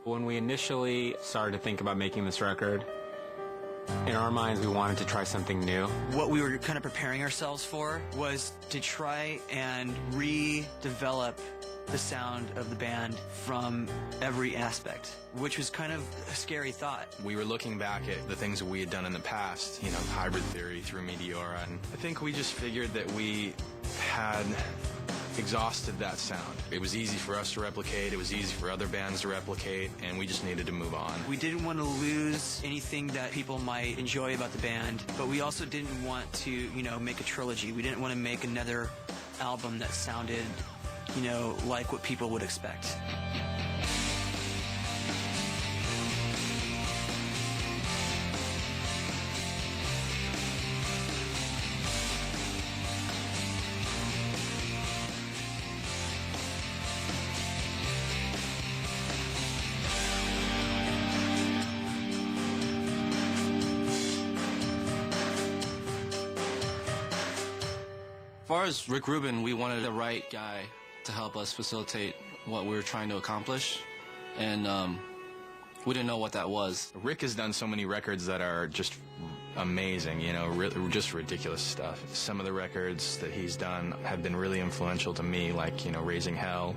When we initially started to think about making this record, in our minds we wanted to try something new. What we were kind of preparing ourselves for was to try and redevelop the sound of the band from every aspect, which was kind of a scary thought. We were looking back at the things that we had done in the past, you know, Hybrid Theory through Meteora, and I think we just figured that we had exhausted that sound. It was easy for us to replicate, it was easy for other bands to replicate, and we just needed to move on. We didn't want to lose anything that people might enjoy about the band, but we also didn't want to, you know, make a trilogy. We didn't want to make another album that sounded, you know, like what people would expect. As far as Rick Rubin, we wanted the right guy to help us facilitate what we were trying to accomplish, and we didn't know what that was. Rick has done so many records that are just amazing, you know, just ridiculous stuff. Some of the records that he's done have been really influential to me, like, you know, Raising Hell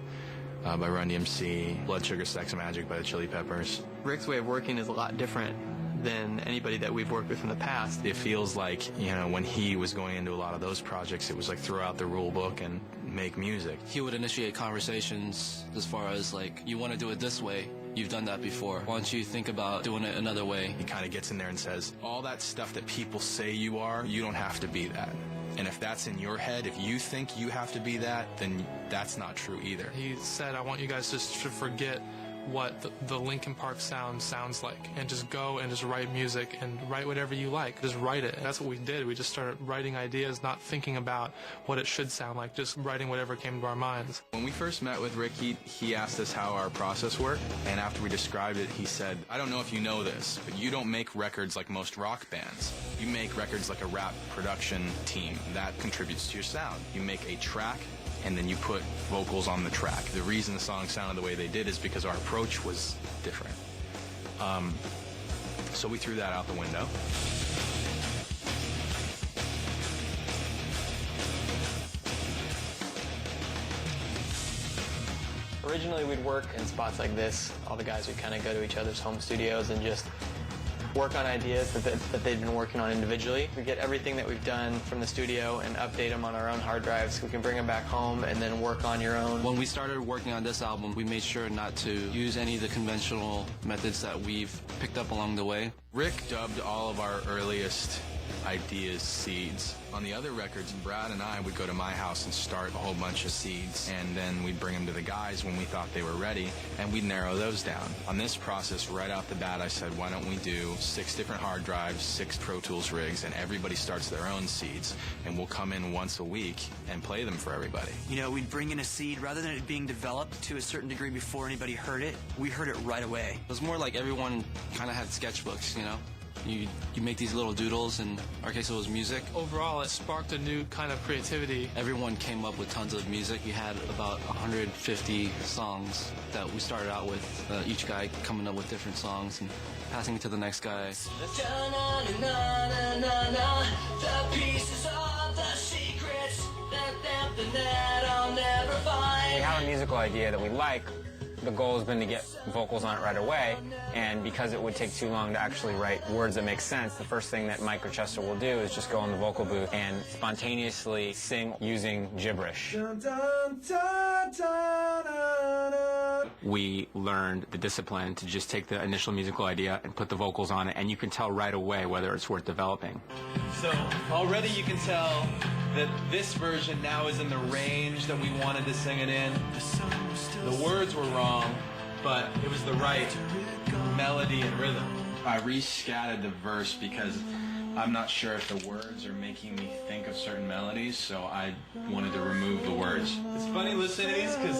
by Run DMC, Blood Sugar Sex Magic by the Chili Peppers. Rick's way of working is a lot different than anybody that we've worked with in the past. It feels like, you know, when he was going into a lot of those projects, it was like throw out the rule book and make music. He would initiate conversations as far as like, you want to do it this way, you've done that before, why don't you think about doing it another way? He kind of gets in there and says, all that stuff that people say you are, you don't have to be that. And if that's in your head, if you think you have to be that, then that's not true either. He said, I want you guys just to forget what the Linkin Park sound sounds like, and just go and just write music and write whatever you like. Just write it. And that's what we did. We just started writing ideas, not thinking about what it should sound like, just writing whatever came to our minds. When we first met with Rick, he asked us how our process worked, and after we described it, he said, I don't know if you know this, but you don't make records like most rock bands. You make records like a rap production team. That contributes to your sound. You make a track, and then you put vocals on the track. The reason the song sounded the way they did is because our approach was different. So we threw that out the window. Originally we'd work in spots like this. All the guys would kind of go to each other's home studios and just work on ideas that they'd been working on individually. We get everything that we've done from the studio and update them on our own hard drives. We can bring them back home and then work on your own. When we started working on this album, we made sure not to use any of the conventional methods that we've picked up along the way. Rick dubbed all of our earliest ideas seeds. On the other records, Brad and I would go to my house and start a whole bunch of seeds, and then we'd bring them to the guys when we thought they were ready, and we'd narrow those down. On this process, right off the bat, I said, why don't we do 6 different hard drives, 6 Pro Tools rigs, and everybody starts their own seeds, and we'll come in once a week and play them for everybody. You know, we'd bring in a seed, rather than it being developed to a certain degree before anybody heard it, we heard it right away. It was more like everyone kind of had sketchbooks, you know? You make these little doodles, and in our case it was music. Overall, it sparked a new kind of creativity. Everyone came up with tons of music. We had about 150 songs that we started out with, each guy coming up with different songs and passing it to the next guy. The pieces of the secrets that I'll never find. We have a musical idea that we like. The goal has been to get vocals on it right away, and because it would take too long to actually write words that make sense, the first thing that Mike or Chester will do is just go in the vocal booth and spontaneously sing using gibberish. We learned the discipline to just take the initial musical idea and put the vocals on it, and you can tell right away whether it's worth developing. So already you can tell that this version now is in the range that we wanted to sing it in. The words were wrong, but it was the right melody and rhythm. I re-scattered the verse because I'm not sure if the words are making me think of certain melodies, so I wanted to remove the words. It's funny listening to these because,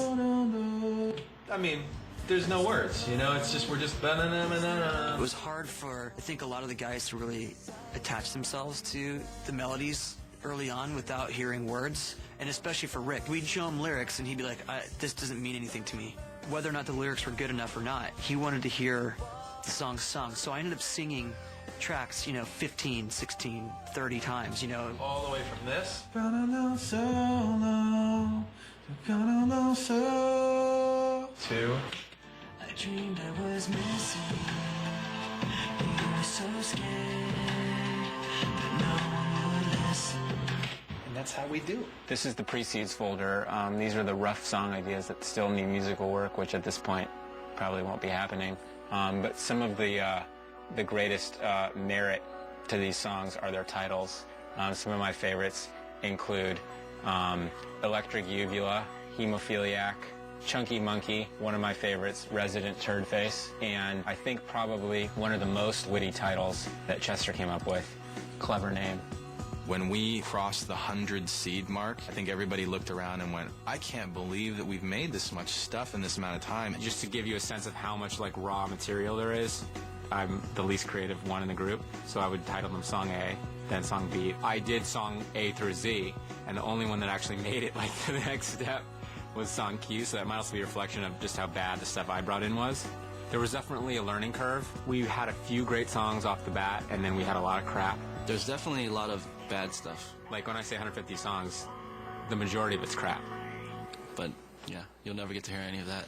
I mean, there's no words, you know, it's just, we're just ba-na-na-na-na-na. It was hard for, I think, a lot of the guys to really attach themselves to the melodies early on without hearing words, and especially for Rick. We'd show him lyrics and he'd be like, this doesn't mean anything to me. whether or not the lyrics were good enough or not. He wanted to hear the song sung. So I ended up singing tracks, 15, 16, 30 times, All the way from this. To. I dreamed I was missing. You were so scared that no one would listen. And that's how we do it. This is the pre-seeds folder. These are the rough song ideas that still need musical work, which at this point probably won't be happening. But some of the greatest merit to these songs are their titles. Some of my favorites include Electric Uvula, Hemophiliac, Chunky Monkey, one of my favorites, Resident Turd Face, and I think probably one of the most witty titles that Chester came up with. Clever name. When we crossed the 100 seed mark, I think everybody looked around and went, I can't believe that we've made this much stuff in this amount of time. Just to give you a sense of how much like raw material there is, I'm the least creative one in the group, so I would title them Song A, then Song B. I did Song A through Z, and the only one that actually made it like to the next step was Song Q, so that might also be a reflection of just how bad the stuff I brought in was. There was definitely a learning curve. We had a few great songs off the bat, and then we had a lot of crap. There's definitely a lot of bad stuff, Like when I say 150 songs, the majority of it's crap. but yeah, you'll never get to hear any of that.